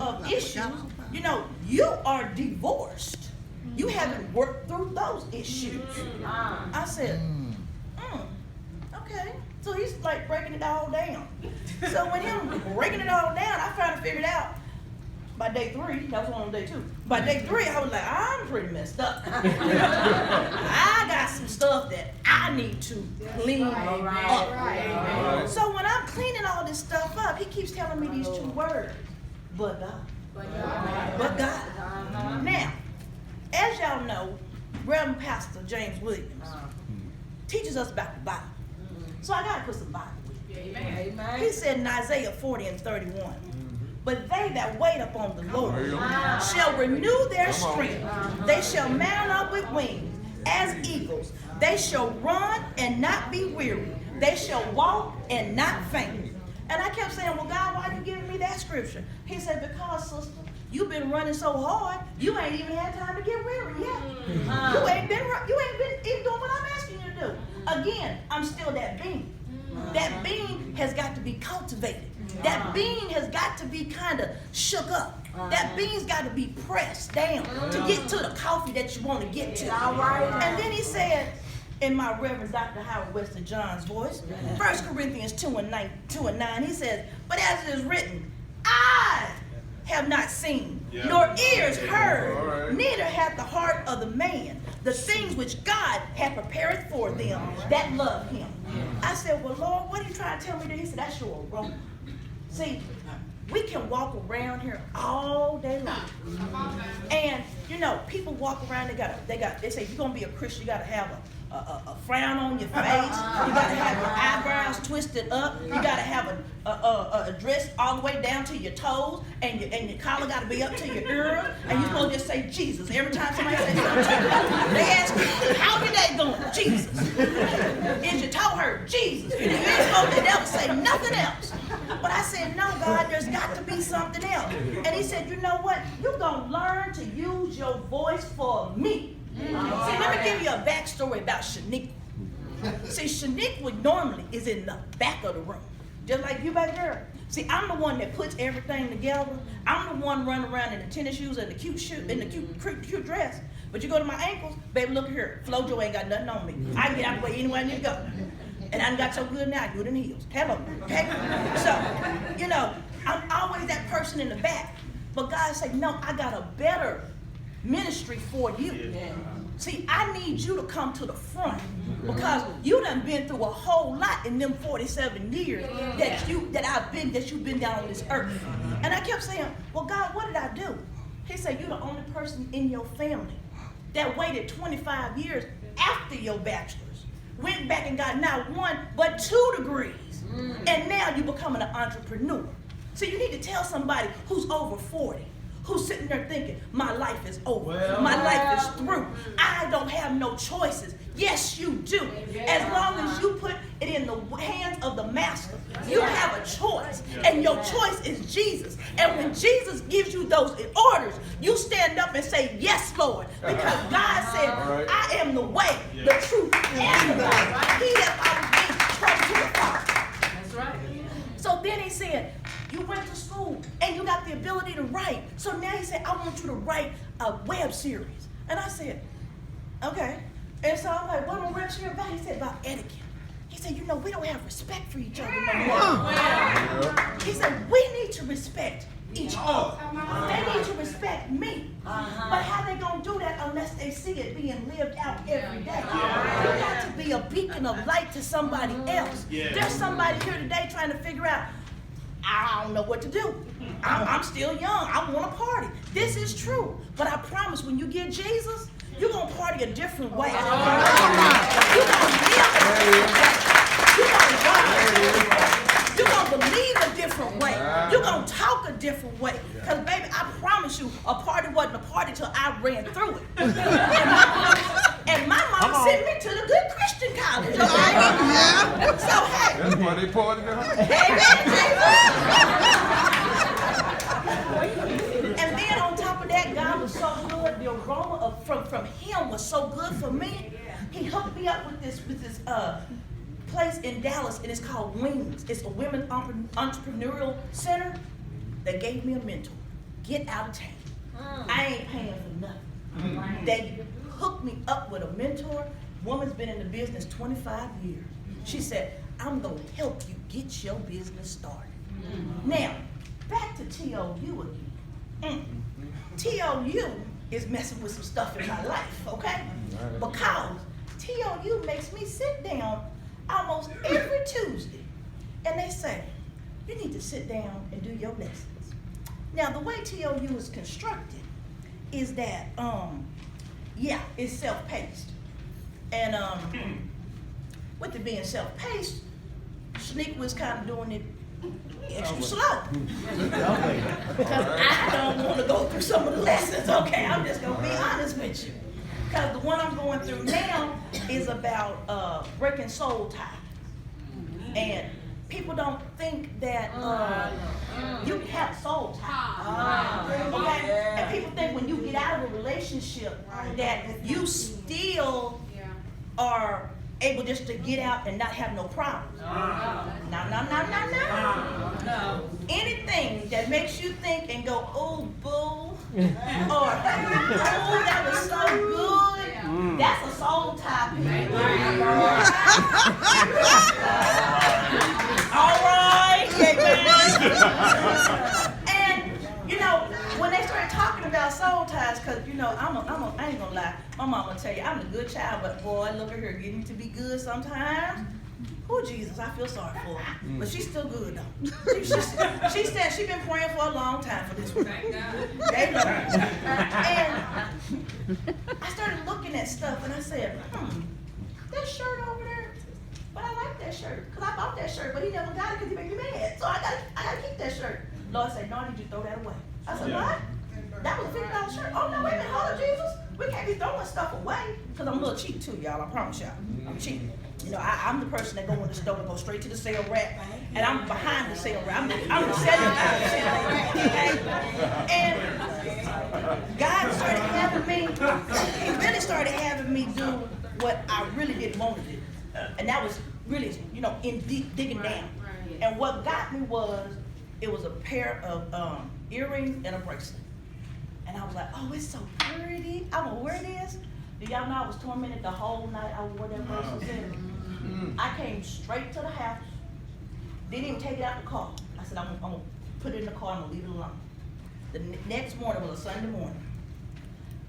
of issues. You know, you are divorced. You haven't worked through those issues. I said, okay. So he's like breaking it all down. So when him breaking it all down, I finally figured out by day 3, that was on day 2. By day 3, I was like, I'm pretty messed up. I got some stuff that I need to clean up. So when I'm cleaning all this stuff up, he keeps telling me these 2 words, but God. But God. Now, as y'all know, Reverend Pastor James Williams teaches us about the Bible. So I got to put some Bible with it. Amen. He said in Isaiah 40:31, but they that wait upon the Lord shall renew their strength. They shall mount up with wings as eagles. They shall run and not be weary. They shall walk and not faint. And I kept saying, well, God, why are you giving me that scripture? He said, because, sister, you've been running so hard, you ain't even had time to get weary yet. You ain't been even doing what I'm asking you to do. Again, I'm still that being. That being has got to be cultivated. That being has got to be kind of shook up. That bean's got to be pressed down to get to the coffee that you want to get to. And then he said, in my Reverend Dr. Howard Wester John's voice, 1 Corinthians 2:9, he says, but as it is written, eyes have not seen, nor ears heard, neither hath the heart of the man the things which God hath prepared for them that love him. I said, well, Lord, what are you trying to tell me there? He said, that's your aroma. See, we can walk around here all day long. And, you know, people walk around, they say, if you're going to be a Christian, you got to have a frown on your face. You got to have your eyebrows twisted up. You got to have a dress all the way down to your toes, and your collar got to be up to your ears, and you're supposed to just say Jesus. Every time somebody says something to you, they ask you, how your day going? Jesus. Is your toe hurt? Jesus. You ain't supposed to never say nothing else. But I said, no, God, there's got to be something else. And he said, you know what? You're going to learn to use your voice for me. See, let me give you a backstory about Shaniqua. See, Shaniqua normally is in the back of the room, just like you back there. See, I'm the one that puts everything together. I'm the one running around in the tennis shoes and the cute shoe and the cute dress. But you go to my ankles, baby, look here. Flojo ain't got nothing on me. I can get out of the way anywhere I need to go. And I done got so good now, good in heels. Hello, okay? So, you know, I'm always that person in the back. But God said, no, I got a better ministry for you. Yeah. See, I need you to come to the front because you done been through a whole lot in them 47 years that you've been down on this earth. And I kept saying, well, God, what did I do? He said, you're the only person in your family that waited 25 years after your bachelor's, went back and got not 1 but 2 degrees, and now you're becoming an entrepreneur. So you need to tell somebody who's over 40, who's sitting there thinking, my life is over, my life is through, I don't have no choices. Yes, you do. As long as you put it in the hands of the master, you have a choice, and your choice is Jesus. And when Jesus gives you those orders, you stand up and say, yes, Lord, because God said, I am the way, the truth, and the life. He that follows me comes to the Father. That's right. So then he said, you went to school and you got the ability to write. So now he said, I want you to write a web series. And I said, okay. And so I'm like, what am I web series about? He said, about etiquette. He said, you know, we don't have respect for each other no more. He said, we need to respect each other. They need to respect me. But how they going to do that unless they see it being lived out every day? You got to be a beacon of light to somebody else. There's somebody here today trying to figure out, I don't know what to do. I'm still young. I want to party. This is true. But I promise when you get Jesus, you're going to party a different way. You're going to live a different way. You're going to run. You're going to believe a different way. You're going to talk a different way. Because, baby, I promise you, a party wasn't a party till I ran through it. And my mama sent me to the good Christian college, okay? So, hey. That's why they party now. And then on top of that, God was so good. The aroma from him was so good for me. He hooked me up with this place in Dallas, and it's called Wings. It's a women's entrepreneurial center. They gave me a mentor. get out of town. I ain't paying for nothing. They hooked me up with a mentor. Woman's been in the business 25 years. She said, I'm gonna help you get your business started. Now, back to TOU again. TOU is messing with some stuff in my life, okay? Because TOU makes me sit down almost every Tuesday, and they say, you need to sit down and do your lessons. Now, the way TOU is constructed is that, it's self-paced. And with it being self-paced, Shanique was kind of doing it extra slow. Because I don't want to go through some of the lessons, okay? I'm just going to be honest with you. Because the one I'm going through now is about breaking soul ties. And people don't think that you can have soul ties. Okay? And people think when you get out of a relationship that you still are able just to get out and not have no problems. No. Anything that makes you think and go, oh, boo, or, oh, that was so good, that's a soul tie. All right, and, you know, when they started talking about soul ties, because, you know, I ain't gonna lie, my mama tell you, I'm a good child, but boy, look at her getting to be good sometimes. Oh, Jesus, I feel sorry for her. But she's still good, though. She said she's been praying for a long time for this one. They know. And I started looking at stuff, and I said, that shirt over there, but I like that shirt. Because I bought that shirt, but he never got it because he made me mad. So I gotta keep that shirt. Lord said, no, I need you to throw that away. I said, what? That was a $50 shirt. Oh, no, wait a minute, hold on, Jesus. We can't be throwing stuff away. Because I'm a little cheap, too, y'all. I promise y'all. I'm cheap. You know, I'm the person that go in the store and go straight to the sale rack. And I'm behind the sale rack. I'm the selling guy of the sale rack. Okay? And God started having me, he really started having me do what I really didn't want to do. And that was really, you know, in deep digging down. And what got me was, it was a pair of earrings and a bracelet. And I was like, oh, it's so pretty. I'm gonna wear this. Do y'all know I was tormented the whole night I wore that bracelet? I came straight to the house, didn't even take it out the car. I said, I'm gonna put it in the car, I'm gonna leave it alone. The next morning was a Sunday morning.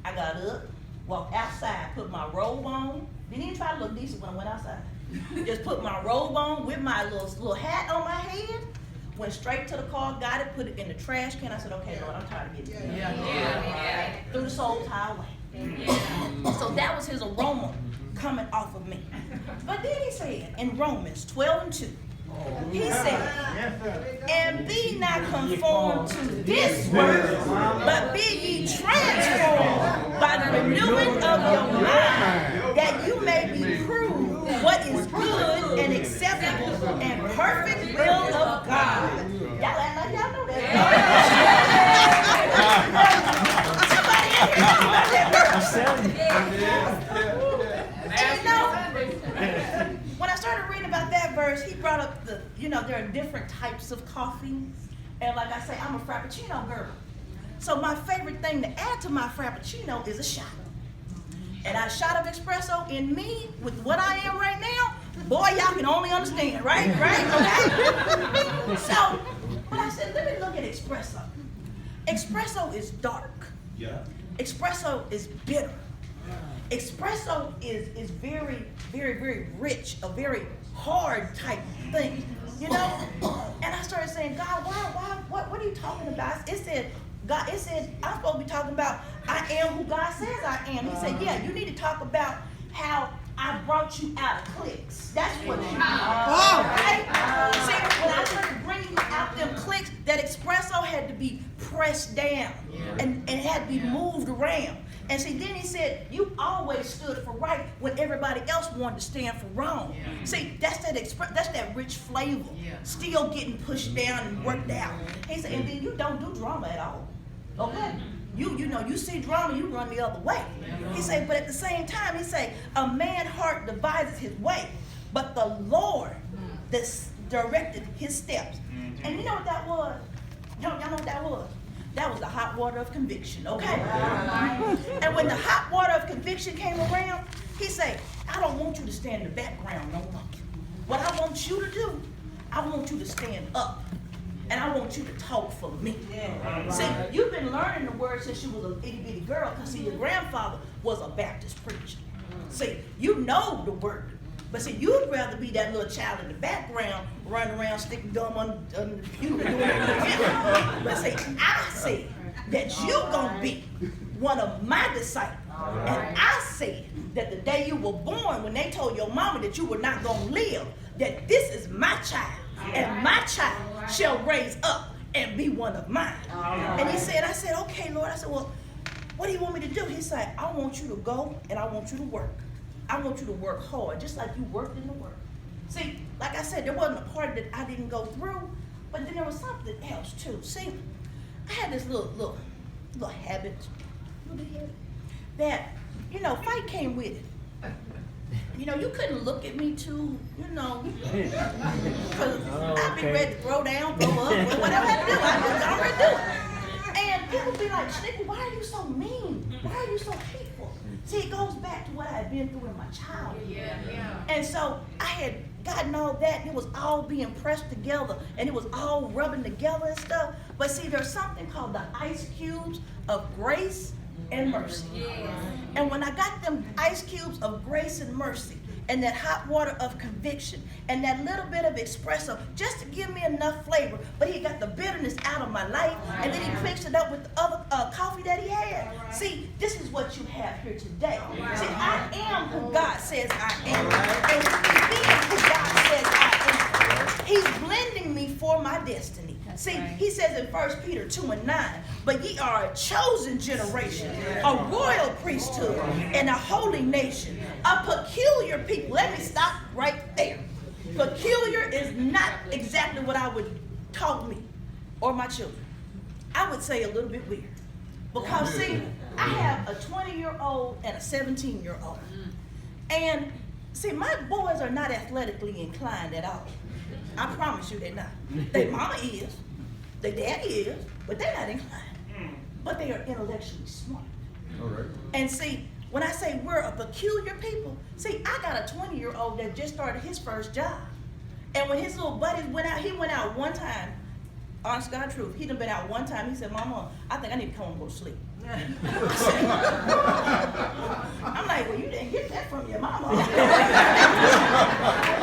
I got up, walked outside, put my robe on. Didn't even try to look decent when I went outside. Just put my robe on with my little hat on my head. Went straight to the car, got it, put it in the trash can. I said, okay, Lord, I'm tired of getting it. Threw the soul tie away. So that was his aroma coming off of me. But then he said in Romans 12:2, he said, and be not conformed to this world, but be ye transformed by the renewing of your mind, that you may be proved what is good and acceptable and perfect will of God. Y'all act like y'all know that. Somebody in here know about that verse. And you know, when I started reading about that verse, he brought up the, you know, there are different types of coffee. And like I say, I'm a Frappuccino girl. So my favorite thing to add to my Frappuccino is a shot. And a shot of espresso in me, with what I am right now, boy, y'all can only understand, right? Okay? So, but I said, let me look at espresso. Espresso is dark. Yeah. Espresso is bitter. Espresso is very, very, very rich, a very hard type thing, you know? And I started saying, God, what are you talking about? It said, God, it says I'm supposed to be talking about I am who God says I am. He said, yeah, you need to talk about how I brought you out of cliques. That's what it is. Right? See, when I started bringing you out them cliques, that espresso had to be pressed down and it had to be moved around. And see, then he said, you always stood for right when everybody else wanted to stand for wrong. See, that's that rich flavor, still getting pushed down and worked out. He said, and then you don't do drama at all. Okay? You know, you see drama, you run the other way. He said, but at the same time, he said, a man's heart devises his way, but the Lord directed his steps. And you know what that was? Y'all know what that was? That was the hot water of conviction, okay? And when the hot water of conviction came around, he said, I don't want you to stand in the background no more. What I want you to do, I want you to stand up. And I want you to talk for me. See, you've been learning the word since you was a itty bitty girl, because see, your grandfather was a Baptist preacher. See, you know the word. But see, you'd rather be that little child in the background, running around, sticking gum on the computer, doing everything. But see, I said that you're going to be one of my disciples. And I said that the day you were born, when they told your mama that you were not going to live, that this is my child, and my child shall raise up and be one of mine. And he said, I said, okay, Lord. I said, well, what do you want me to do? He said, I want you to go and I want you to work. I want you to work hard, just like you worked in the work. See, like I said, there wasn't a part that I didn't go through, but then there was something else too. See, I had this little habit, that, you know, fight came with it. You know, you couldn't look at me too, you know, because I'd be ready to throw down, throw up, whatever I had to do, I just already do it. And people be like, Snickle, why are you so mean? Why are you so hateful? See, it goes back to what I had been through in my childhood. And so I had gotten all that, and it was all being pressed together, and it was all rubbing together and stuff. But see, there's something called the ice cubes of grace and mercy. And when I got them ice cubes of grace and mercy, and that hot water of conviction, and that little bit of espresso, just to give me enough flavor, but he got the bitterness out of my life, and then he mixed it up with the other coffee that he had. See, this is what you have here today. See, I am who God says I am. And being who God says I am, he's blending me for my destiny. See, he says in 1 Peter 2:9, but ye are a chosen generation, a royal priesthood, and a holy nation, a peculiar people. Let me stop right there. Peculiar is not exactly what I would call me or my children. I would say a little bit weird. Because see, I have a 20-year-old and a 17-year-old. And see, my boys are not athletically inclined at all. I promise you they're not. Their mama is, their daddy is, but they're not inclined. But they are intellectually smart. All right. And see, when I say we're a peculiar people, see, I got a 20-year-old that just started his first job. And when his little buddies went out, he went out one time, honest God truth, he done been out one time, he said, Mama, I think I need to come home and go to sleep. I'm like, well, you didn't get that from your mama. You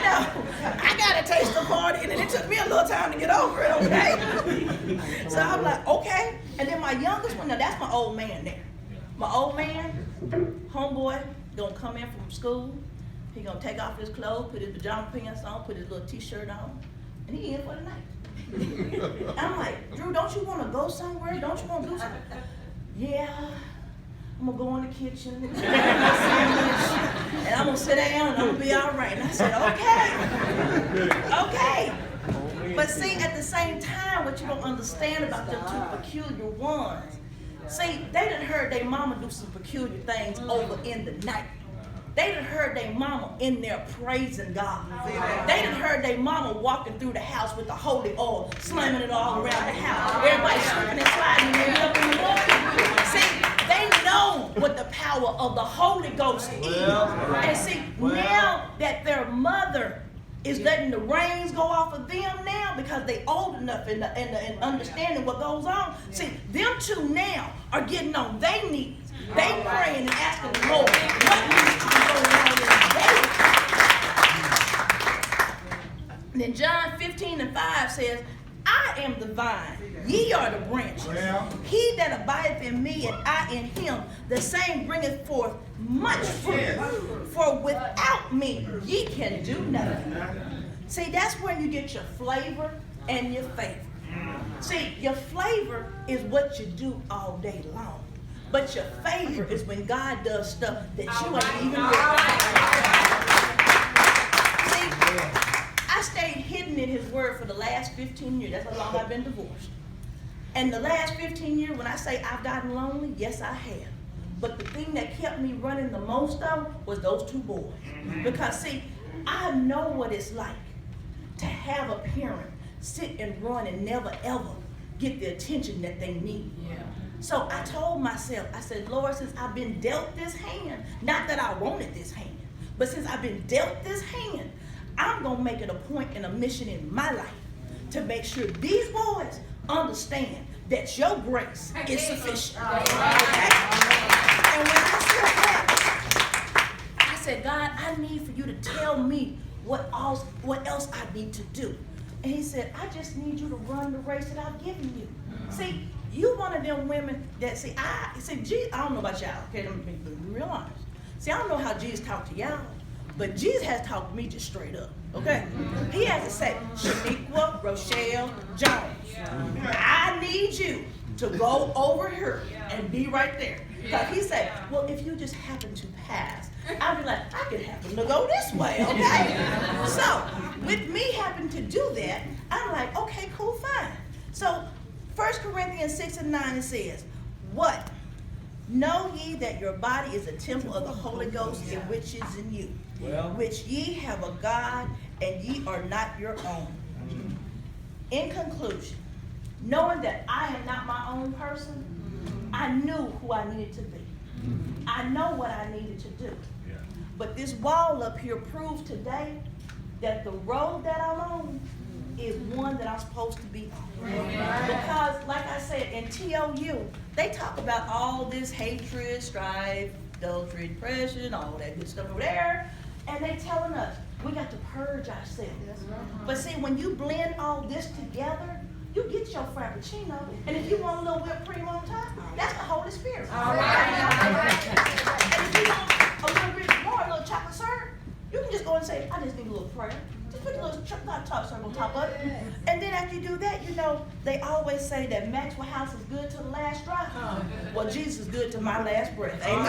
know, I got a taste of party, and it took me a little time to get over it, okay? So I'm like, okay. And then my youngest one, now that's my old man there. My old man, homeboy, gonna come in from school. He gonna take off his clothes, put his pajama pants on, put his little t-shirt on, and he in for the night. I'm like, Drew, don't you wanna go somewhere? Don't you wanna do something? Yeah, I'm gonna go in the kitchen, make a sandwich, and I'm gonna sit down and I'm gonna be all right. And I said, okay. But see, at the same time, what you don't understand about them two peculiar ones, see, they done heard their mama do some peculiar things over in the night. They done heard their mama in there praising God. They done heard their mama walking through the house with the holy oil, slamming it all around the house. Everybody slipping and sliding and they get up in the morning. See, they know what the power of the Holy Ghost is. And see, now that their mother is letting the reins go off of them now because they old enough and understanding what goes on. See, them two now are getting on their knees. They praying and asking the Lord what needs to be going on in their life. Then John 15:5 says, I am the vine, ye are the branches. He that abideth in me and I in him, the same bringeth forth much fruit. For without me ye can do nothing. See, that's where you get your flavor and your favor. See, your flavor is what you do all day long. But your favor is when God does stuff that you ain't even ready. See, I stayed hidden in his word for the last 15 years. That's how long I've been divorced. And the last 15 years, when I say I've gotten lonely, yes, I have. But the thing that kept me running the most of was those two boys. Because see, I know what it's like to have a parent sit and run and never ever get the attention that they need. Yeah. So I told myself, I said, Lord, since I've been dealt this hand, not that I wanted this hand, but since I've been dealt this hand, I'm going to make it a point and a mission in my life to make sure these boys understand that your grace is sufficient. Okay? And when I said that, I said, God, I need for you to tell me what else I need to do. And he said, I just need you to run the race that I've given you. See, you one of them women that Jesus, I don't know about y'all, okay, let me be real honest. See, I don't know how Jesus talked to y'all, but Jesus has talked to me just straight up, okay? He has to say, Shaniqua, Rochelle, Jones, I need you to go over here and be right there. Because he said, well, if you just happen to pass, I'll be like, I could happen to go this way, okay? So, with me having to do that, I'm like, okay, cool, fine. So, 1 Corinthians 6:9, it says, what? Know ye that your body is a temple of the Holy Ghost, in which is in you, which ye have of God, and ye are not your own. In conclusion, knowing that I am not my own person, I knew who I needed to be. I know what I needed to do. But this wall up here proves today that the road that I'm on is one that I'm supposed to be on. Because, like I said, in TOU, they talk about all this hatred, strife, adultery, depression, all that good stuff over there, and they telling us we got to purge ourselves. But see, when you blend all this together, you get your Frappuccino, and if you want a little whipped cream on top, that's the Holy Spirit. All right. And if you want a little bit more, a little chocolate syrup, you can just go and say, I just need a little prayer. Just put a little chocolate syrup on top of it. And then after you do that, you know, they always say that Maxwell House is good to the last drop. Well, Jesus is good to my last breath. Amen.